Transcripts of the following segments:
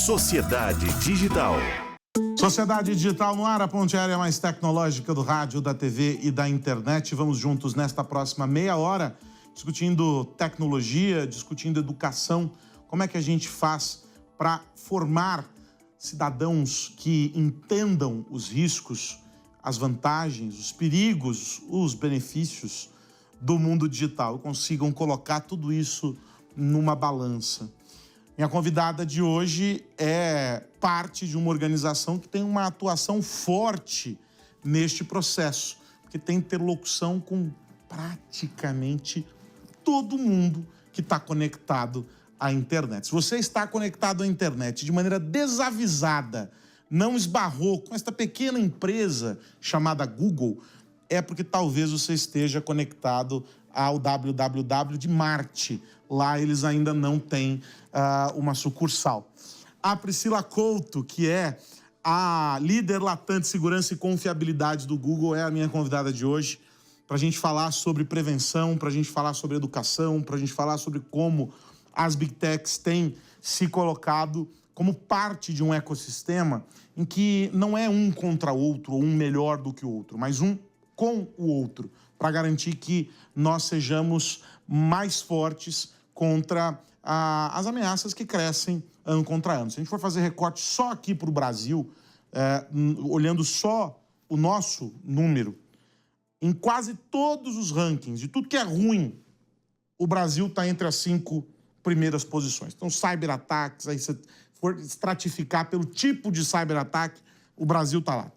Sociedade Digital. Sociedade Digital no ar, a ponte aérea mais tecnológica do rádio, da TV e da internet. Vamos juntos nesta próxima meia hora, discutindo tecnologia, discutindo educação. Como é que a gente faz para formar cidadãos que entendam os riscos, as vantagens, os perigos, os benefícios do mundo digital, consigam colocar tudo isso numa balança. Minha convidada de hoje é parte de uma organização que tem uma atuação forte neste processo, que tem interlocução com praticamente todo mundo que está conectado à internet. Se você está conectado à internet de maneira desavisada, não esbarrou com esta pequena empresa chamada Google, é porque talvez você esteja conectado ao www de Marte. Lá eles ainda não têm uma sucursal. A Priscila Couto, que é a líder Latam de segurança e confiabilidade do Google, é a minha convidada de hoje para a gente falar sobre prevenção, para a gente falar sobre educação, para a gente falar sobre como as Big Techs têm se colocado como parte de um ecossistema em que não é um contra o outro, ou um melhor do que o outro, mas um com o outro, para garantir que nós sejamos mais fortes contra as ameaças que crescem ano contra ano. Se a gente for fazer recorte só aqui para o Brasil, olhando só o nosso número, em quase todos os rankings, de tudo que é ruim, o Brasil está entre as 5 primeiras posições. Então, cyberataques, aí se for estratificar pelo tipo de cyberataque, o Brasil está lá.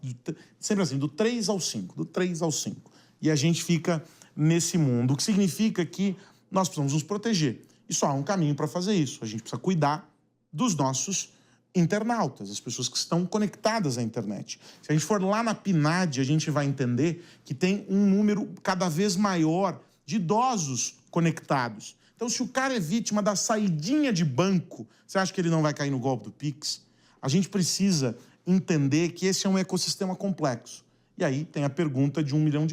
Sempre assim, do 3 ao 5, do 3 ao 5. E a gente fica nesse mundo, o que significa que nós precisamos nos proteger. E só há um caminho para fazer isso. A gente precisa cuidar dos nossos internautas, as pessoas que estão conectadas à internet. Se a gente for lá na PNAD, a gente vai entender que tem um número cada vez maior de idosos conectados. Então, se o cara é vítima da saidinha de banco, você acha que ele não vai cair no golpe do Pix? A gente precisa entender que esse é um ecossistema complexo. E aí tem a pergunta de $1 milhão.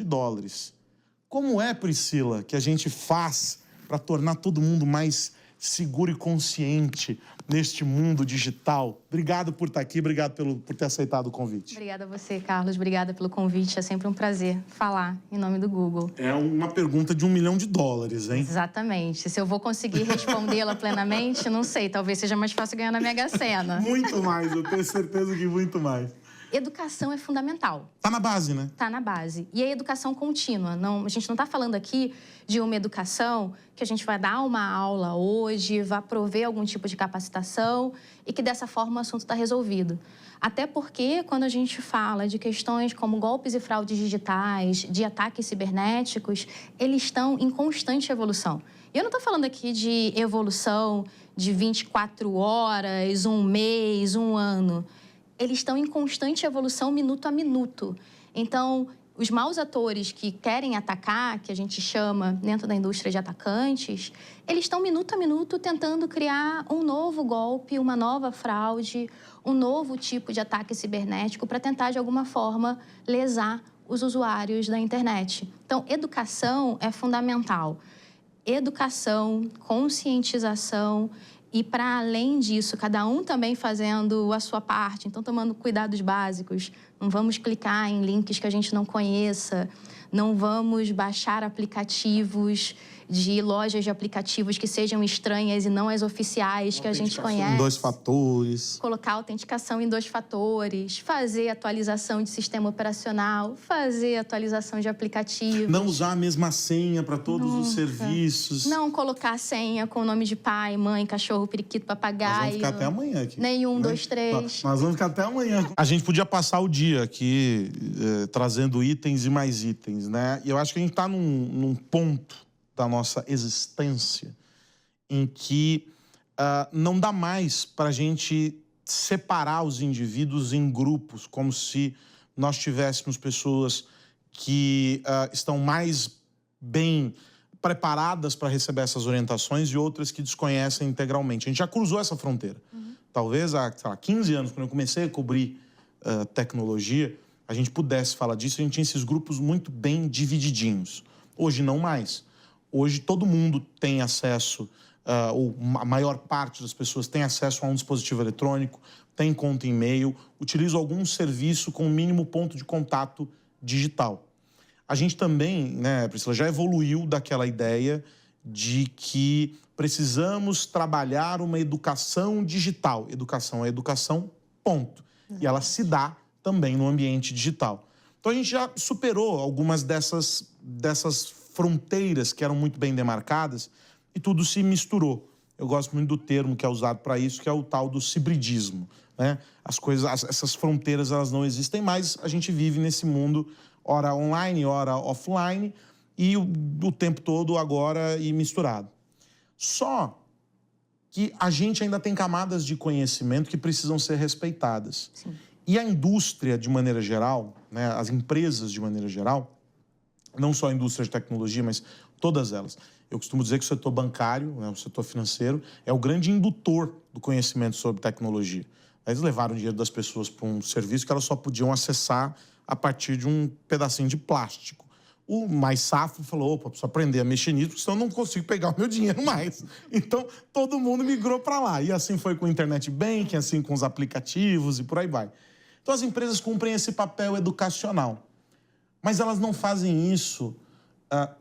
Como é, Priscila, que a gente faz para tornar todo mundo mais seguro e consciente neste mundo digital? Obrigado por estar aqui, obrigado por ter aceitado o convite. Obrigada a você, Carlos. Obrigada pelo convite. É sempre um prazer falar em nome do Google. É uma pergunta de $1 milhão, hein? Exatamente. Se eu vou conseguir respondê-la plenamente, não sei. Talvez seja mais fácil ganhar na Mega Sena. Muito mais, eu tenho certeza que muito mais. Educação é fundamental. Tá na base, né? Tá na base. E a educação contínua. Não, a gente não está falando aqui de uma educação que a gente vai dar uma aula hoje, vai prover algum tipo de capacitação e que dessa forma o assunto está resolvido. Até porque quando a gente fala de questões como golpes e fraudes digitais, de ataques cibernéticos, eles estão em constante evolução. E eu não estou falando aqui de evolução de 24 horas, um mês, um ano. Eles estão em constante evolução minuto a minuto. Então, os maus atores que querem atacar, que a gente chama dentro da indústria de atacantes, eles estão minuto a minuto tentando criar um novo golpe, uma nova fraude, um novo tipo de ataque cibernético para tentar, de alguma forma, lesar os usuários da internet. Então, educação é fundamental. Educação, conscientização. E, para além disso, cada um também fazendo a sua parte, então tomando cuidados básicos. Não vamos clicar em links que a gente não conheça, não vamos baixar aplicativos de lojas de aplicativos que sejam estranhas e não as oficiais que a gente conhece. Em 2 fatores. Colocar autenticação em 2 fatores, fazer atualização de sistema operacional, fazer atualização de aplicativos. Não usar a mesma senha para todos os serviços. Não colocar senha com o nome de pai, mãe, cachorro, periquito, papagaio. Nós vamos ficar até amanhã aqui. Nenhum, 2, 3. Nós vamos ficar até amanhã. A gente podia passar o dia aqui trazendo itens e mais itens, né? E eu acho que a gente está num ponto da nossa existência em que não dá mais para a gente separar os indivíduos em grupos, como se nós tivéssemos pessoas que estão mais bem preparadas para receber essas orientações e outras que desconhecem integralmente. A gente já cruzou essa fronteira. Talvez há, sei lá, 15 anos, quando eu comecei a cobrir tecnologia, a gente pudesse falar disso, a gente tinha esses grupos muito bem divididinhos. Hoje não mais. Hoje todo mundo tem acesso ou a maior parte das pessoas tem acesso a um dispositivo eletrônico, tem conta em e-mail, utilizam algum serviço com o mínimo ponto de contato digital. A gente também, né, Priscila, já evoluiu daquela ideia de que precisamos trabalhar uma educação digital. Educação é educação, ponto. E ela se dá também no ambiente digital. Então, a gente já superou algumas dessas fronteiras que eram muito bem demarcadas e tudo se misturou. Eu gosto muito do termo que é usado para isso, que é o tal do hibridismo, né? Essas fronteiras, elas não existem mais. A gente vive nesse mundo, ora online, ora offline, e o tempo todo agora e misturado. Só que a gente ainda tem camadas de conhecimento que precisam ser respeitadas. Sim. E a indústria, de maneira geral, né, as empresas, de maneira geral, não só a indústria de tecnologia, mas todas elas. Eu costumo dizer que o setor bancário, né, o setor financeiro, é o grande indutor do conhecimento sobre tecnologia. Eles levaram o dinheiro das pessoas para um serviço que elas só podiam acessar a partir de um pedacinho de plástico. O mais safo falou, opa, preciso aprender a mexer nisso, porque senão eu não consigo pegar o meu dinheiro mais. Então, todo mundo migrou para lá. E assim foi com o Internet Banking, assim com os aplicativos e por aí vai. Então, as empresas cumprem esse papel educacional. Mas elas não fazem isso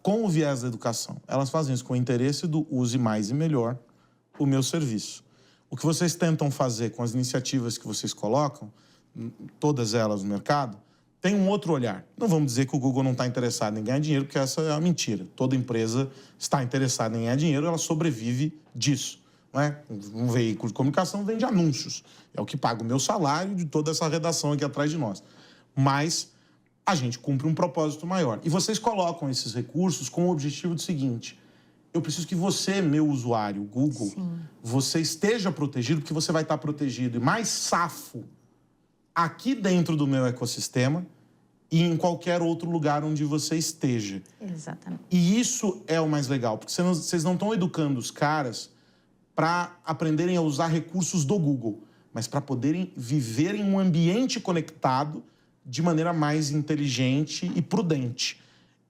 com o viés da educação. Elas fazem isso com o interesse do use mais e melhor o meu serviço. O que vocês tentam fazer com as iniciativas que vocês colocam, todas elas no mercado, tem um outro olhar. Não vamos dizer que o Google não está interessado em ganhar dinheiro, porque essa é uma mentira. Toda empresa está interessada em ganhar dinheiro, ela sobrevive disso. Não é? Um veículo de comunicação vende anúncios. É o que paga o meu salário de toda essa redação aqui atrás de nós. Mas a gente cumpre um propósito maior. E vocês colocam esses recursos com o objetivo do seguinte: eu preciso que você, meu usuário, Google, sim, você esteja protegido, porque você vai estar protegido e mais safo aqui dentro do meu ecossistema e em qualquer outro lugar onde você esteja. Exatamente. E isso é o mais legal, porque vocês não estão educando os caras para aprenderem a usar recursos do Google, mas para poderem viver em um ambiente conectado de maneira mais inteligente e prudente.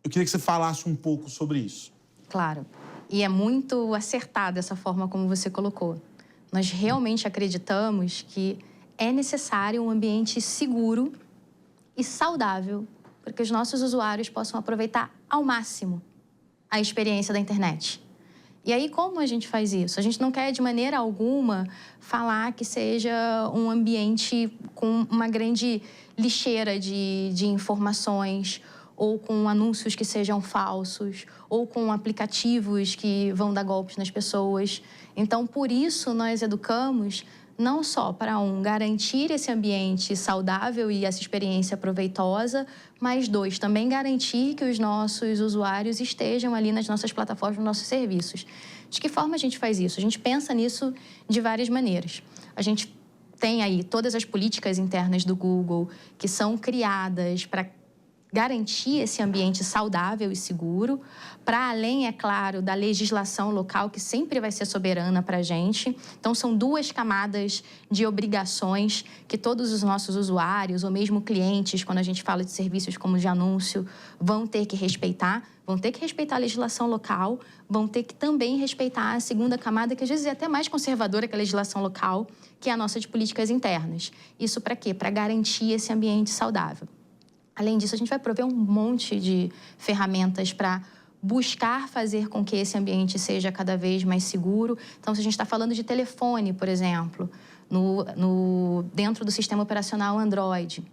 Eu queria que você falasse um pouco sobre isso. Claro. E é muito acertada essa forma como você colocou. Nós realmente acreditamos que é necessário um ambiente seguro e saudável para que os nossos usuários possam aproveitar ao máximo a experiência da internet. E aí, como a gente faz isso? A gente não quer, de maneira alguma, falar que seja um ambiente com uma grande lixeira de informações, ou com anúncios que sejam falsos, ou com aplicativos que vão dar golpes nas pessoas. Então, por isso, nós educamos não só para, garantir esse ambiente saudável e essa experiência proveitosa, mas, 2, também garantir que os nossos usuários estejam ali nas nossas plataformas, nos nossos serviços. De que forma a gente faz isso? A gente pensa nisso de várias maneiras. A gente tem aí todas as políticas internas do Google que são criadas para garantir esse ambiente saudável e seguro, para além, é claro, da legislação local, que sempre vai ser soberana para a gente. Então, são 2 camadas de obrigações que todos os nossos usuários, ou mesmo clientes, quando a gente fala de serviços como de anúncio, vão ter que respeitar. Vão ter que respeitar a legislação local, vão ter que também respeitar a segunda camada, que às vezes é até mais conservadora que a legislação local, que é a nossa de políticas internas. Isso para quê? Para garantir esse ambiente saudável. Além disso, a gente vai prover um monte de ferramentas para buscar fazer com que esse ambiente seja cada vez mais seguro. Então, se a gente está falando de telefone, por exemplo, dentro do sistema operacional Android,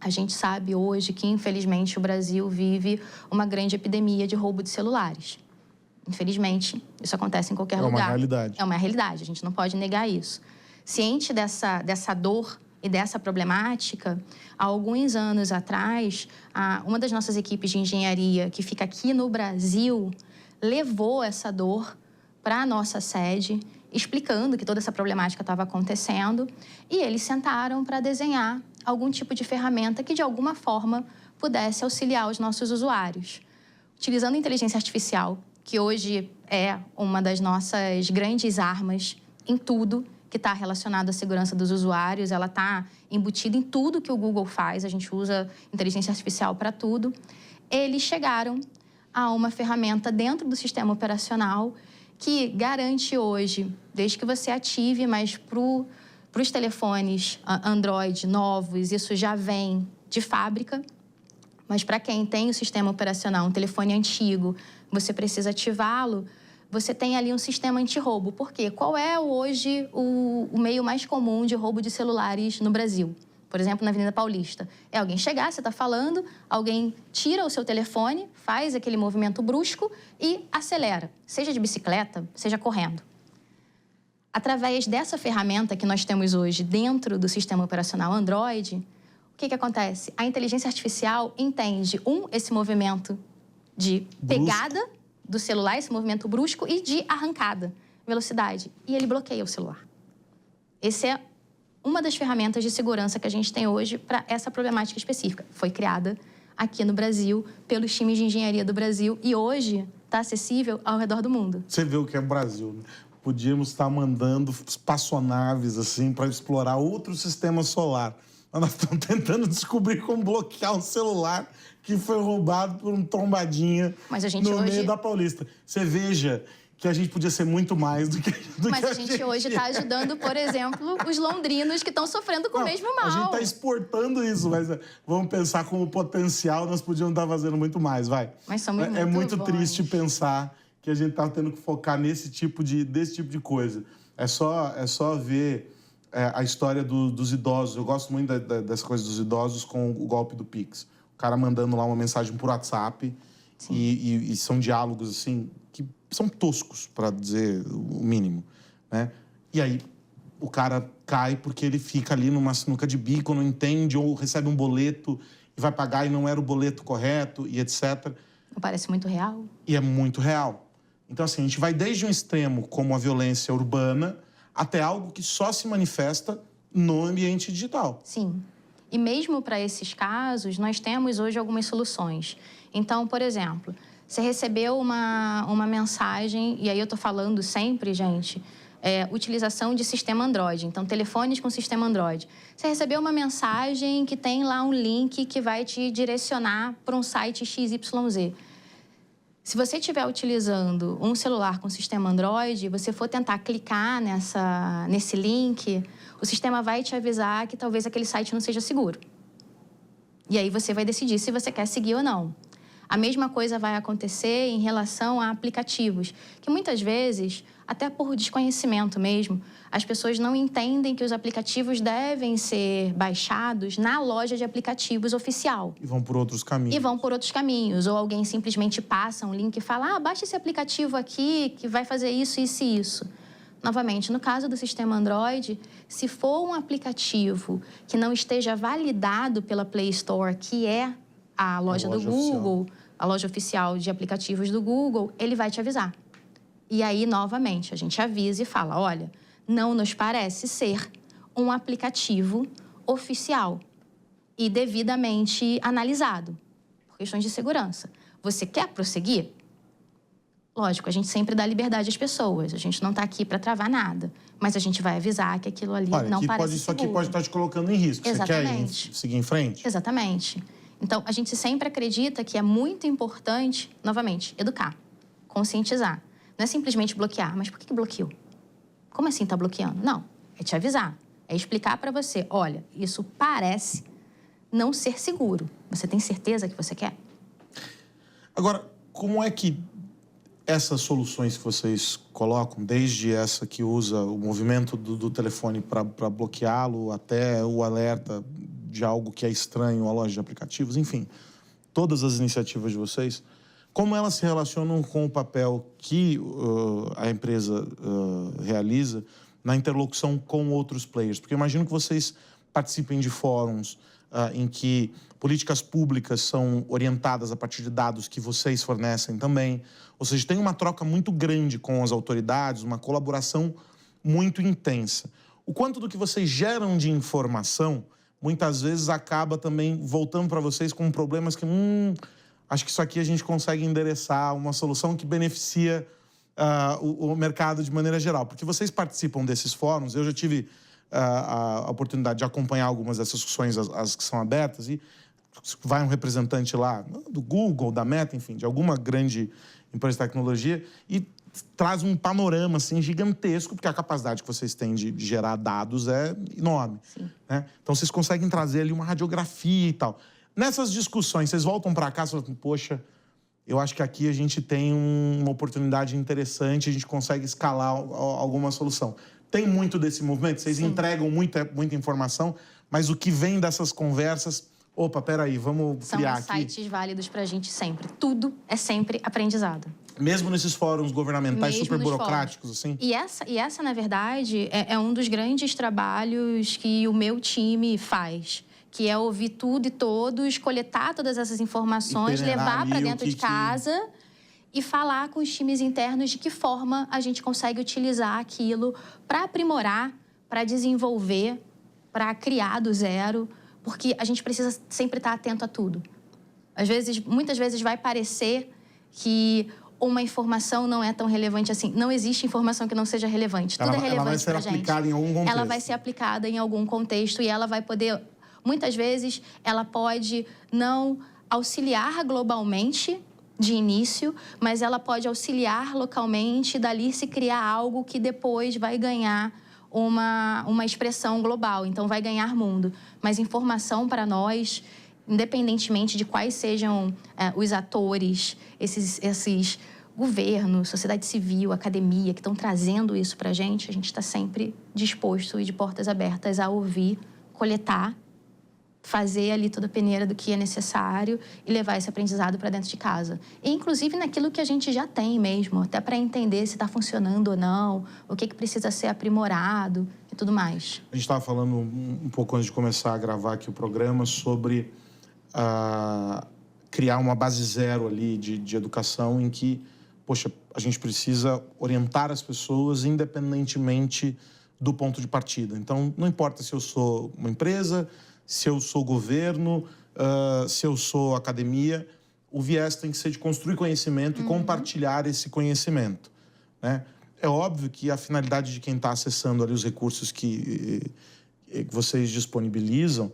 a gente sabe hoje que, infelizmente, o Brasil vive uma grande epidemia de roubo de celulares. Infelizmente, isso acontece em qualquer lugar. É uma realidade. É uma realidade, a gente não pode negar isso. Ciente dessa dor e dessa problemática, há alguns anos atrás, uma das nossas equipes de engenharia, que fica aqui no Brasil, levou essa dor para a nossa sede, explicando que toda essa problemática estava acontecendo, e eles sentaram para desenhar algum tipo de ferramenta que, de alguma forma, pudesse auxiliar os nossos usuários. Utilizando a inteligência artificial, que hoje é uma das nossas grandes armas em tudo que está relacionado à segurança dos usuários, ela está embutida em tudo que o Google faz, a gente usa inteligência artificial para tudo. Eles chegaram a uma ferramenta dentro do sistema operacional que garante hoje, desde que você ative, mas para os telefones Android novos, isso já vem de fábrica. Mas para quem tem o sistema operacional, um telefone antigo, você precisa ativá-lo, você tem ali um sistema anti-roubo. Por quê? Qual é hoje o meio mais comum de roubo de celulares no Brasil? Por exemplo, na Avenida Paulista. É alguém chegar, você está falando, alguém tira o seu telefone, faz aquele movimento brusco e acelera, seja de bicicleta, seja correndo. Através dessa ferramenta que nós temos hoje dentro do sistema operacional Android, o que acontece? A inteligência artificial entende, esse movimento de pegada do celular, esse movimento brusco, e de arrancada, velocidade. E ele bloqueia o celular. Esse é uma das ferramentas de segurança que a gente tem hoje para essa problemática específica. Foi criada aqui no Brasil, pelos times de engenharia do Brasil, e hoje está acessível ao redor do mundo. Você vê o que é o Brasil, né? Podíamos estar mandando espaçonaves, assim, para explorar outro sistema solar. Mas nós estamos tentando descobrir como bloquear um celular que foi roubado por um trombadinha no meio da Paulista. Você veja que a gente podia ser muito mais do que Mas a gente hoje está ajudando, por exemplo, os londrinos que estão sofrendo com o mesmo mal. A gente está exportando isso, mas vamos pensar como potencial, nós podíamos estar fazendo muito mais, vai. Mas somos muito É muito bons. triste pensar que a gente está tendo que focar desse tipo de coisa. É só ver a história dos idosos. Eu gosto muito dessa coisa dos idosos com o golpe do Pix. O cara mandando lá uma mensagem por WhatsApp e são diálogos, assim, que são toscos, para dizer o mínimo, né? E aí o cara cai porque ele fica ali numa sinuca de bico, não entende, ou recebe um boleto e vai pagar e não era o boleto correto, e etc. Não parece muito real? E é muito real. Então, assim, a gente vai desde um extremo como a violência urbana até algo que só se manifesta no ambiente digital. Sim. E mesmo para esses casos, nós temos hoje algumas soluções. Então, por exemplo, você recebeu uma mensagem, e aí eu estou falando sempre, gente, utilização de sistema Android. Então, telefones com sistema Android. Você recebeu uma mensagem que tem lá um link que vai te direcionar para um site XYZ. Se você estiver utilizando um celular com sistema Android, você for tentar clicar nesse link, o sistema vai te avisar que talvez aquele site não seja seguro. E aí você vai decidir se você quer seguir ou não. A mesma coisa vai acontecer em relação a aplicativos, que muitas vezes, até por desconhecimento mesmo, as pessoas não entendem que os aplicativos devem ser baixados na loja de aplicativos oficial. E vão por outros caminhos. Ou alguém simplesmente passa um link e fala, baixa esse aplicativo aqui que vai fazer isso, isso e isso. Novamente, no caso do sistema Android, se for um aplicativo que não esteja validado pela Play Store, que é a loja do Google, a loja oficial de aplicativos do Google, ele vai te avisar. E aí, novamente, a gente avisa e fala, olha, não nos parece ser um aplicativo oficial e devidamente analisado, por questões de segurança. Você quer prosseguir? Lógico, a gente sempre dá liberdade às pessoas, a gente não está aqui para travar nada, mas a gente vai avisar que aquilo ali não parece seguro. Isso aqui pode estar te colocando em risco. Exatamente. Você quer seguir em frente? Exatamente. Então, a gente sempre acredita que é muito importante, novamente, educar, conscientizar. Não é simplesmente bloquear, mas por que bloqueou? Como assim está bloqueando? Não, é te avisar, é explicar para você, olha, isso parece não ser seguro. Você tem certeza que você quer? Agora, como é que essas soluções que vocês colocam, desde essa que usa o movimento do telefone para bloqueá-lo, até o alerta de algo que é estranho à loja de aplicativos, enfim, todas as iniciativas de vocês, como elas se relacionam com o papel que a empresa realiza na interlocução com outros players? Porque eu imagino que vocês participem de fóruns em que políticas públicas são orientadas a partir de dados que vocês fornecem também. Ou seja, tem uma troca muito grande com as autoridades, uma colaboração muito intensa. O quanto do que vocês geram de informação, muitas vezes acaba também voltando para vocês com problemas que, acho que isso aqui a gente consegue endereçar uma solução que beneficia o mercado de maneira geral. Porque vocês participam desses fóruns, eu já tive a oportunidade de acompanhar algumas dessas discussões, as que são abertas, e vai um representante lá do Google, da Meta, enfim, de alguma grande empresa de tecnologia, e traz um panorama assim, gigantesco, porque a capacidade que vocês têm de gerar dados é enorme. Né? Então, vocês conseguem trazer ali uma radiografia e tal. Nessas discussões, vocês voltam para cá e falam, poxa, eu acho que aqui a gente tem uma oportunidade interessante, a gente consegue escalar alguma solução. Tem muito desse movimento? Vocês entregam muita informação, mas o que vem dessas conversas... Opa, peraí, vamos criar aqui... São insights válidos para a gente sempre. Tudo é sempre aprendizado. Mesmo nesses fóruns governamentais super burocráticos, assim? E essa, na verdade, é um dos grandes trabalhos que o meu time faz, que é ouvir tudo e todos, coletar todas essas informações, levar para dentro de casa e falar com os times internos de que forma a gente consegue utilizar aquilo para aprimorar, para desenvolver, para criar do zero, porque a gente precisa sempre estar atento a tudo. Muitas vezes vai parecer que uma informação não é tão relevante assim. Não existe informação que não seja relevante. Tudo é relevante para a gente. Ela vai ser aplicada em algum contexto. Ela vai ser aplicada em algum contexto e ela vai poder... Muitas vezes, ela pode não auxiliar globalmente de início, mas ela pode auxiliar localmente e dali se criar algo que depois vai ganhar uma expressão global. Então, vai ganhar mundo. Mas informação para nós, independentemente de quais sejam os atores, esses governo, sociedade civil, academia, que estão trazendo isso para a gente está sempre disposto e de portas abertas a ouvir, coletar, fazer ali toda a peneira do que é necessário e levar esse aprendizado para dentro de casa. E, inclusive, naquilo que a gente já tem mesmo, até para entender se está funcionando ou não, o que precisa ser aprimorado e tudo mais. A gente estava falando um pouco antes de começar a gravar aqui o programa sobre criar uma base zero ali de educação em que, poxa, a gente precisa orientar as pessoas independentemente do ponto de partida. Então, não importa se eu sou uma empresa, se eu sou governo, se eu sou academia, o viés tem que ser de construir conhecimento e compartilhar esse conhecimento. Né? É óbvio que a finalidade de quem está acessando ali os recursos que vocês disponibilizam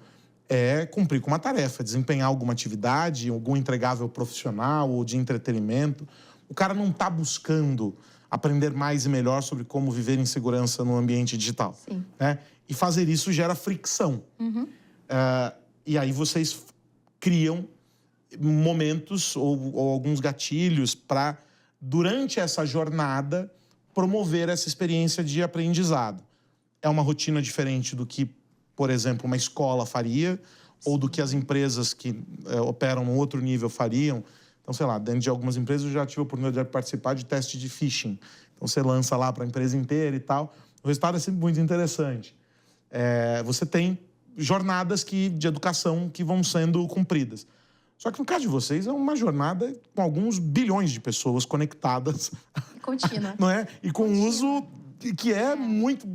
é cumprir com uma tarefa, desempenhar alguma atividade, algum entregável profissional ou de entretenimento. O cara não está buscando aprender mais e melhor sobre como viver em segurança no ambiente digital. Sim. Né? E fazer isso gera fricção. E aí vocês criam momentos ou alguns gatilhos para, durante essa jornada, promover essa experiência de aprendizado. É uma rotina diferente do que, por exemplo, uma escola faria, ou do que as empresas que operam num outro nível fariam. Então, sei lá, dentro de algumas empresas eu já tive a oportunidade de participar de teste de phishing. Então, você lança lá para a empresa inteira e tal. O resultado é sempre muito interessante. Você tem jornadas de educação que vão sendo cumpridas. Só que no caso de vocês é uma jornada com alguns bilhões de pessoas conectadas. Contínua. Não é? E com uso que é muito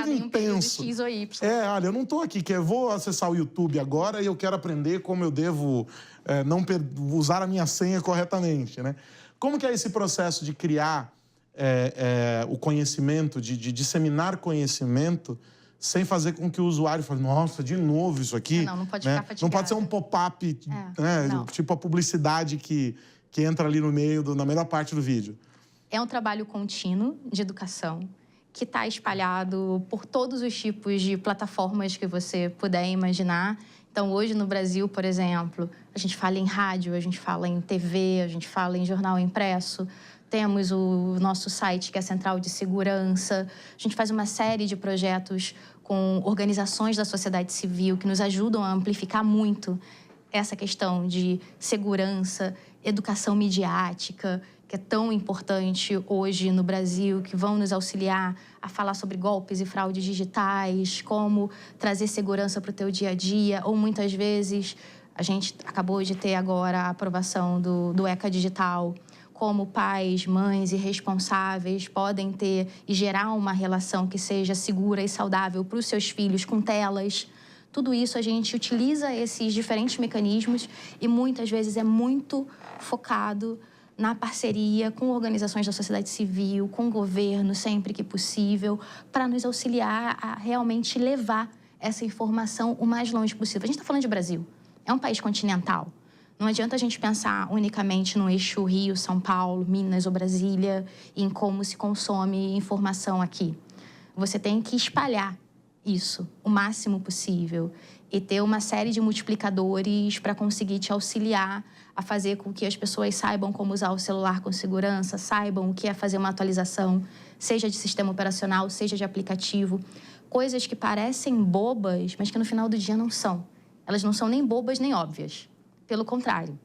intenso. X ou Y. Olha, eu não estou aqui, eu vou acessar o YouTube agora e eu quero aprender como eu devo não usar a minha senha corretamente, né? Como que é esse processo de criar o conhecimento, de disseminar conhecimento, sem fazer com que o usuário fale, nossa, de novo isso aqui. Não pode ficar fatigado. Não pode ser um pop-up, tipo a publicidade que entra ali no meio, na melhor parte do vídeo. É um trabalho contínuo de educação que está espalhado por todos os tipos de plataformas que você puder imaginar. Então, hoje no Brasil, por exemplo, a gente fala em rádio, a gente fala em TV, a gente fala em jornal impresso. Temos o nosso site, que é a Central de Segurança. A gente faz uma série de projetos com organizações da sociedade civil que nos ajudam a amplificar muito essa questão de segurança, educação midiática, que é tão importante hoje no Brasil, que vão nos auxiliar a falar sobre golpes e fraudes digitais, como trazer segurança para o teu dia a dia, ou muitas vezes, a gente acabou de ter agora a aprovação do ECA Digital, como pais, mães e responsáveis podem ter e gerar uma relação que seja segura e saudável para os seus filhos com telas. Tudo isso a gente utiliza esses diferentes mecanismos e muitas vezes é muito focado na parceria com organizações da sociedade civil, com o governo, sempre que possível, para nos auxiliar a realmente levar essa informação o mais longe possível. A gente está falando de Brasil, é um país continental. Não adianta a gente pensar unicamente no eixo Rio, São Paulo, Minas ou Brasília, em como se consome informação aqui. Você tem que espalhar isso o máximo possível e ter uma série de multiplicadores para conseguir te auxiliar a fazer com que as pessoas saibam como usar o celular com segurança, saibam o que é fazer uma atualização, seja de sistema operacional, seja de aplicativo. Coisas que parecem bobas, mas que no final do dia não são. Elas não são nem bobas nem óbvias. Pelo contrário.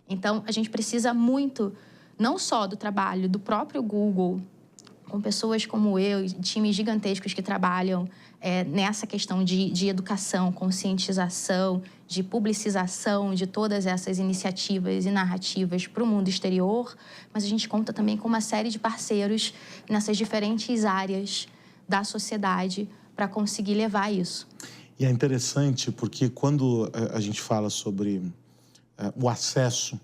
Então, a gente precisa muito, não só do trabalho do próprio Google, com pessoas como eu, times gigantescos que trabalham nessa questão de educação, conscientização, de publicização de todas essas iniciativas e narrativas para o mundo exterior, mas a gente conta também com uma série de parceiros nessas diferentes áreas da sociedade para conseguir levar isso. E é interessante porque quando a gente fala sobre o acesso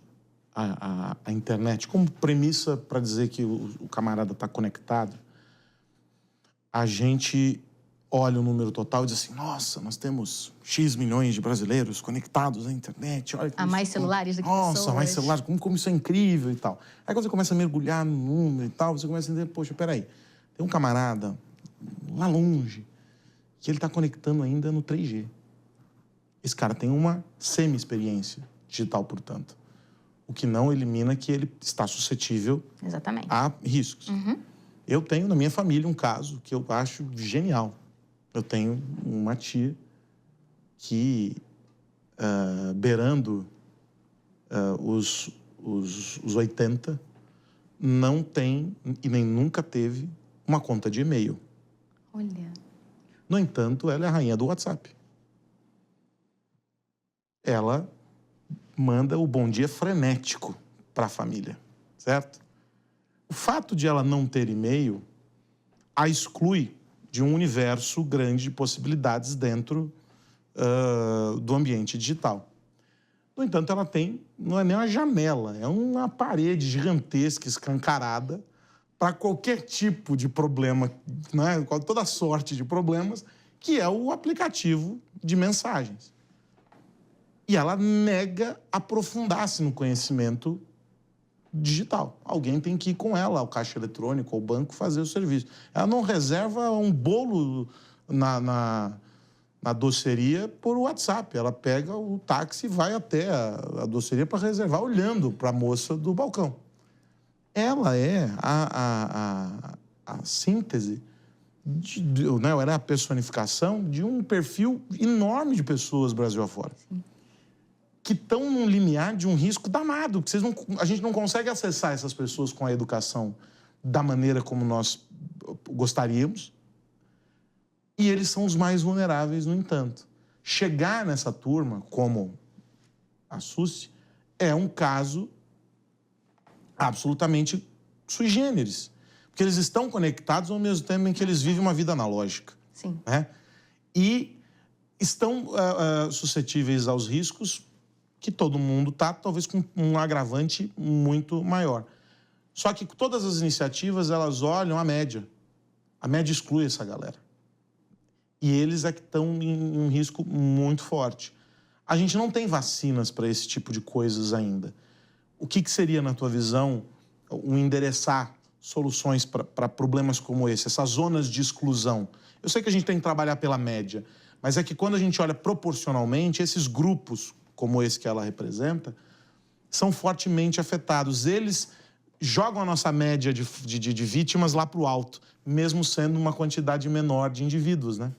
à internet, como premissa para dizer que o camarada está conectado, a gente olha o número total e diz assim, nossa, nós temos X milhões de brasileiros conectados à internet. Olha Há mais celulares do que pessoas. Nossa, mais celulares, como isso é incrível e tal. Aí quando você começa a mergulhar no número e tal, você começa a entender, poxa, peraí, tem um camarada lá longe que ele está conectando ainda no 3G. Esse cara tem uma semi-experiência digital, portanto. O que não elimina que ele está suscetível Exatamente. a riscos. Uhum. Eu tenho na minha família um caso que eu acho genial. Eu tenho uma tia que, beirando os 80, não tem e nem nunca teve uma conta de e-mail. Olha. No entanto, ela é a rainha do WhatsApp. Ela manda o bom dia frenético para a família, certo? O fato de ela não ter e-mail a exclui de um universo grande de possibilidades dentro do ambiente digital. No entanto, ela tem, não é nem uma janela, é uma parede gigantesca, escancarada, para qualquer tipo de problema, né? Toda sorte de problemas, que é o aplicativo de mensagens. E ela nega aprofundar-se no conhecimento digital. Alguém tem que ir com ela ao caixa eletrônico, ao banco, fazer o serviço. Ela não reserva um bolo na doceria por WhatsApp. Ela pega o táxi e vai até a doceria para reservar, olhando para a moça do balcão. Ela é a síntese, né? Ela é a personificação de um perfil enorme de pessoas Brasil afora. Sim. Que estão num limiar de um risco danado, porque a gente não consegue acessar essas pessoas com a educação da maneira como nós gostaríamos, e eles são os mais vulneráveis, no entanto. Chegar nessa turma, como a Suzy, é um caso absolutamente sui generis, porque eles estão conectados ao mesmo tempo em que eles vivem uma vida analógica. Sim. Né? E estão suscetíveis aos riscos que todo mundo está, talvez com um agravante muito maior. Só que todas as iniciativas, elas olham a média. A média exclui essa galera. E eles é que estão em um risco muito forte. A gente não tem vacinas para esse tipo de coisas ainda. O que seria, na tua visão, um endereçar soluções para problemas como esse, essas zonas de exclusão? Eu sei que a gente tem que trabalhar pela média, mas é que quando a gente olha proporcionalmente, esses grupos como esse que ela representa, são fortemente afetados. Eles jogam a nossa média de vítimas lá para o alto, mesmo sendo uma quantidade menor de indivíduos, né?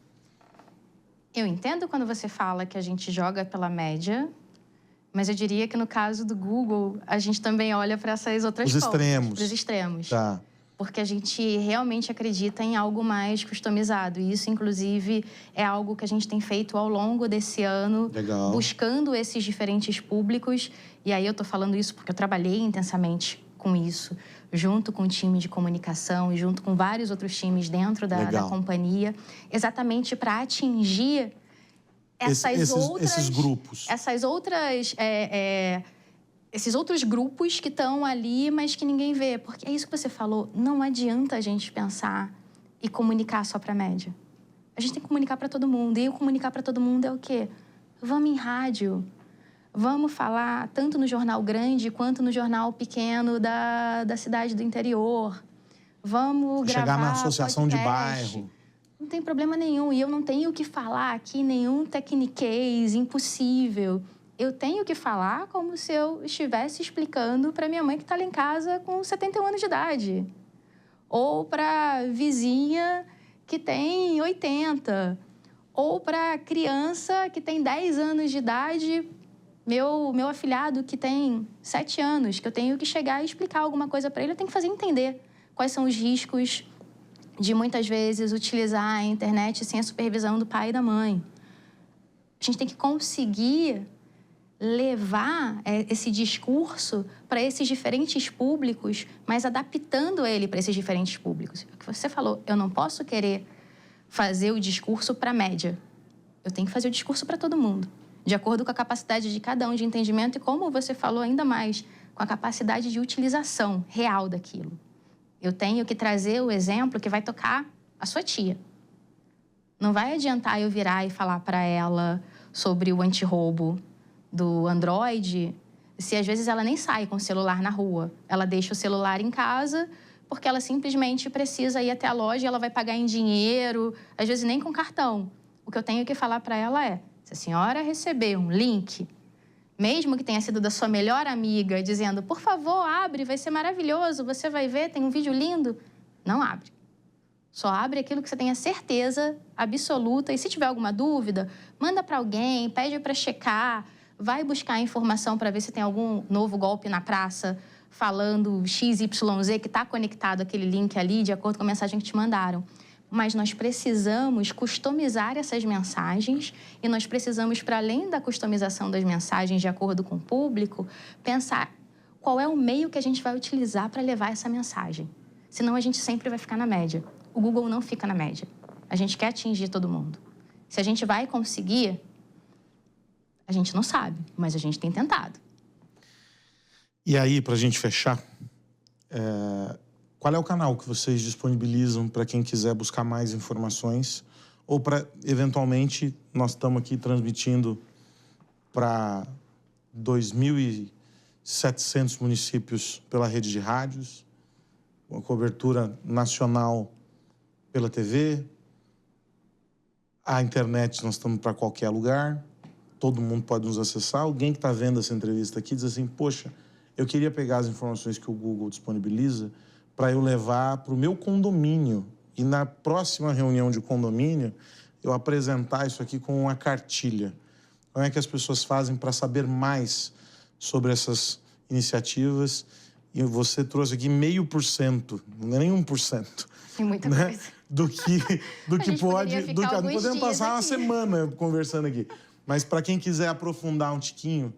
Eu entendo quando você fala que a gente joga pela média, mas eu diria que no caso do Google, a gente também olha para essas outras pontas. Para os extremos. Tá. Porque a gente realmente acredita em algo mais customizado. E isso, inclusive, é algo que a gente tem feito ao longo desse ano, Legal. Buscando esses diferentes públicos. E aí eu estou falando isso porque eu trabalhei intensamente com isso, junto com o time de comunicação e junto com vários outros times dentro da companhia, exatamente para atingir esses grupos. Esses outros grupos que estão ali, mas que ninguém vê. Porque é isso que você falou, não adianta a gente pensar e comunicar só para a média. A gente tem que comunicar para todo mundo. E o comunicar para todo mundo é o quê? Vamos em rádio, Vamos falar tanto no jornal grande quanto no jornal pequeno da cidade do interior. Vamos gravar chegar na associação podcast. de bairro. Não tem problema nenhum. E eu não tenho que falar aqui nenhum tecniquez impossível. Eu tenho que falar como se eu estivesse explicando para minha mãe que está lá em casa com 71 anos de idade. Ou para a vizinha que tem 80. Ou para a criança que tem 10 anos de idade, meu afilhado que tem 7 anos, que eu tenho que chegar e explicar alguma coisa para ele, eu tenho que fazer entender quais são os riscos de, muitas vezes, utilizar a internet sem a supervisão do pai e da mãe. A gente tem que conseguir levar esse discurso para esses diferentes públicos, mas adaptando ele para esses diferentes públicos. O que você falou, eu não posso querer fazer o discurso para a média. Eu tenho que fazer o discurso para todo mundo, de acordo com a capacidade de cada um de entendimento e, como você falou ainda mais, com a capacidade de utilização real daquilo. Eu tenho que trazer o exemplo que vai tocar a sua tia. Não vai adiantar eu virar e falar para ela sobre o antirroubo do Android, se às vezes ela nem sai com o celular na rua. Ela deixa o celular em casa porque ela simplesmente precisa ir até a loja e ela vai pagar em dinheiro, às vezes nem com cartão. O que eu tenho que falar para ela é, se a senhora receber um link, mesmo que tenha sido da sua melhor amiga, dizendo, por favor, abre, vai ser maravilhoso, você vai ver, tem um vídeo lindo, não abre. Só abre aquilo que você tenha certeza absoluta. E se tiver alguma dúvida, manda para alguém, pede para checar, vai buscar informação para ver se tem algum novo golpe na praça falando XYZ que está conectado àquele link ali, de acordo com a mensagem que te mandaram. Mas nós precisamos customizar essas mensagens e nós precisamos, para além da customização das mensagens de acordo com o público, pensar qual é o meio que a gente vai utilizar para levar essa mensagem. Senão a gente sempre vai ficar na média. O Google não fica na média. A gente quer atingir todo mundo. Se a gente vai conseguir, a gente não sabe, mas a gente tem tentado. E aí, para a gente fechar, qual é o canal que vocês disponibilizam para quem quiser buscar mais informações? Ou para, eventualmente, nós estamos aqui transmitindo para 2.700 municípios pela rede de rádios, uma cobertura nacional pela TV, a internet nós estamos para qualquer lugar, todo mundo pode nos acessar. Alguém que está vendo essa entrevista aqui diz assim, poxa, eu queria pegar as informações que o Google disponibiliza para eu levar para o meu condomínio e na próxima reunião de condomínio eu apresentar isso aqui com uma cartilha. Como é que as pessoas fazem para saber mais sobre essas iniciativas? E você trouxe aqui 0,5%, não é nem 1%. Tem muita né? coisa. Do que pode... Não podemos passar uma aqui. semana conversando aqui. Mas para quem quiser aprofundar um tiquinho,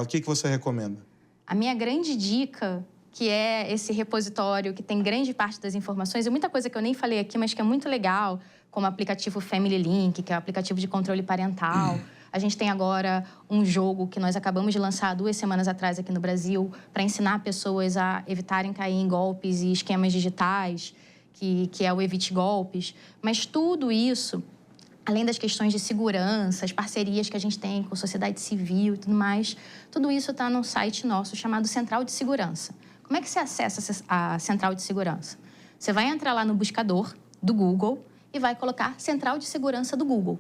o que você recomenda? A minha grande dica, que é esse repositório que tem grande parte das informações, e muita coisa que eu nem falei aqui, mas que é muito legal, como o aplicativo Family Link, que é o aplicativo de controle parental. A gente tem agora um jogo que nós acabamos de lançar 2 semanas atrás aqui no Brasil para ensinar pessoas a evitarem cair em golpes e esquemas digitais, que é o Evite Golpes. Mas tudo isso, além das questões de segurança, as parcerias que a gente tem com a sociedade civil e tudo mais, tudo isso está num site nosso chamado Central de Segurança. Como é que você acessa a Central de Segurança? Você vai entrar lá no buscador do Google e vai colocar Central de Segurança do Google.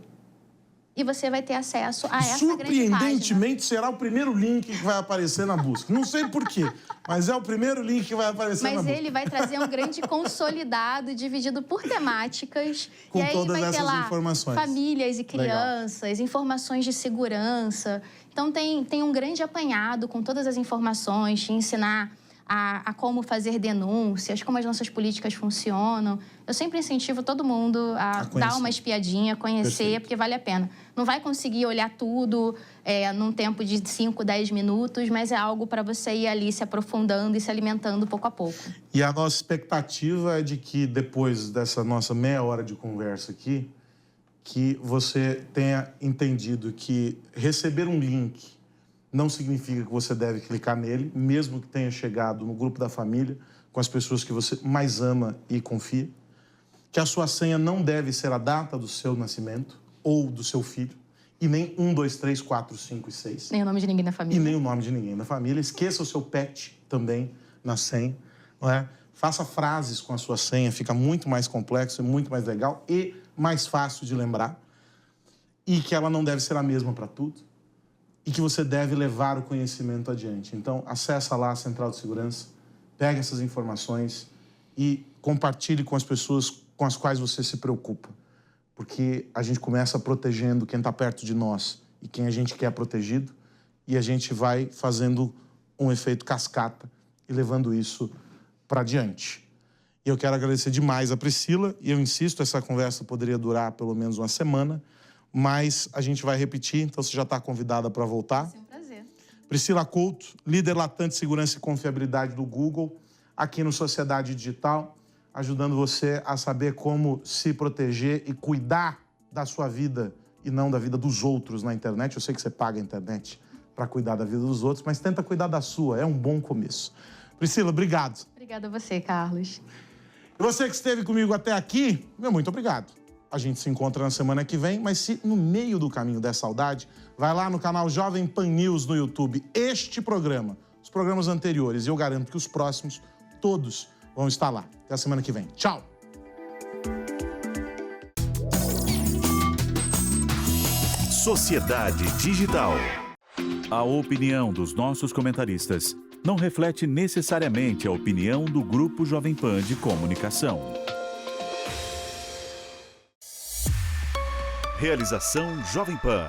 E você vai ter acesso a essa grande página. Surpreendentemente, será o primeiro link que vai aparecer na busca. Não sei por quê, mas é o primeiro link que vai aparecer na busca. Mas ele vai trazer um grande consolidado, dividido por temáticas. Com e aí todas vai ter essas lá informações. Famílias e crianças, Legal. Informações de segurança. Então, tem um grande apanhado com todas as informações, te ensinar a como fazer denúncias, como as nossas políticas funcionam. Eu sempre incentivo todo mundo a dar uma espiadinha, conhecer, Perfeito. porque vale a pena. Não vai conseguir olhar tudo num tempo de 5, 10 minutos, mas é algo para você ir ali se aprofundando e se alimentando pouco a pouco. E a nossa expectativa é de que, depois dessa nossa meia hora de conversa aqui, que você tenha entendido que receber um link não significa que você deve clicar nele, mesmo que tenha chegado no grupo da família, com as pessoas que você mais ama e confia. Que a sua senha não deve ser a data do seu nascimento ou do seu filho. E nem 1, 2, 3, 4, 5 e 6. Nem o nome de ninguém na família. E nem o nome de ninguém na família. Esqueça o seu pet também na senha, não é? Faça frases com a sua senha, fica muito mais complexo, muito mais legal e mais fácil de lembrar. E que ela não deve ser a mesma para tudo. E que você deve levar o conhecimento adiante. Então, acessa lá a Central de Segurança, pega essas informações e compartilhe com as pessoas com as quais você se preocupa. Porque a gente começa protegendo quem está perto de nós e quem a gente quer protegido, e a gente vai fazendo um efeito cascata e levando isso para diante. E eu quero agradecer demais a Priscila, e eu insisto, essa conversa poderia durar pelo menos uma semana, mas a gente vai repetir, então você já está convidada para voltar. É um prazer. Priscila Couto, líder latente de segurança e confiabilidade do Google, aqui no Sociedade Digital, ajudando você a saber como se proteger e cuidar da sua vida e não da vida dos outros na internet. Eu sei que você paga a internet para cuidar da vida dos outros, mas tenta cuidar da sua, é um bom começo. Priscila, obrigado. Obrigada a você, Carlos. E você que esteve comigo até aqui, meu muito obrigado. A gente se encontra na semana que vem, mas se no meio do caminho der saudade, vai lá no canal Jovem Pan News no YouTube. Este programa, os programas anteriores, e eu garanto que os próximos, todos vão estar lá. Até a semana que vem. Tchau! Sociedade Digital. A opinião dos nossos comentaristas não reflete necessariamente a opinião do Grupo Jovem Pan de Comunicação. Realização Jovem Pan.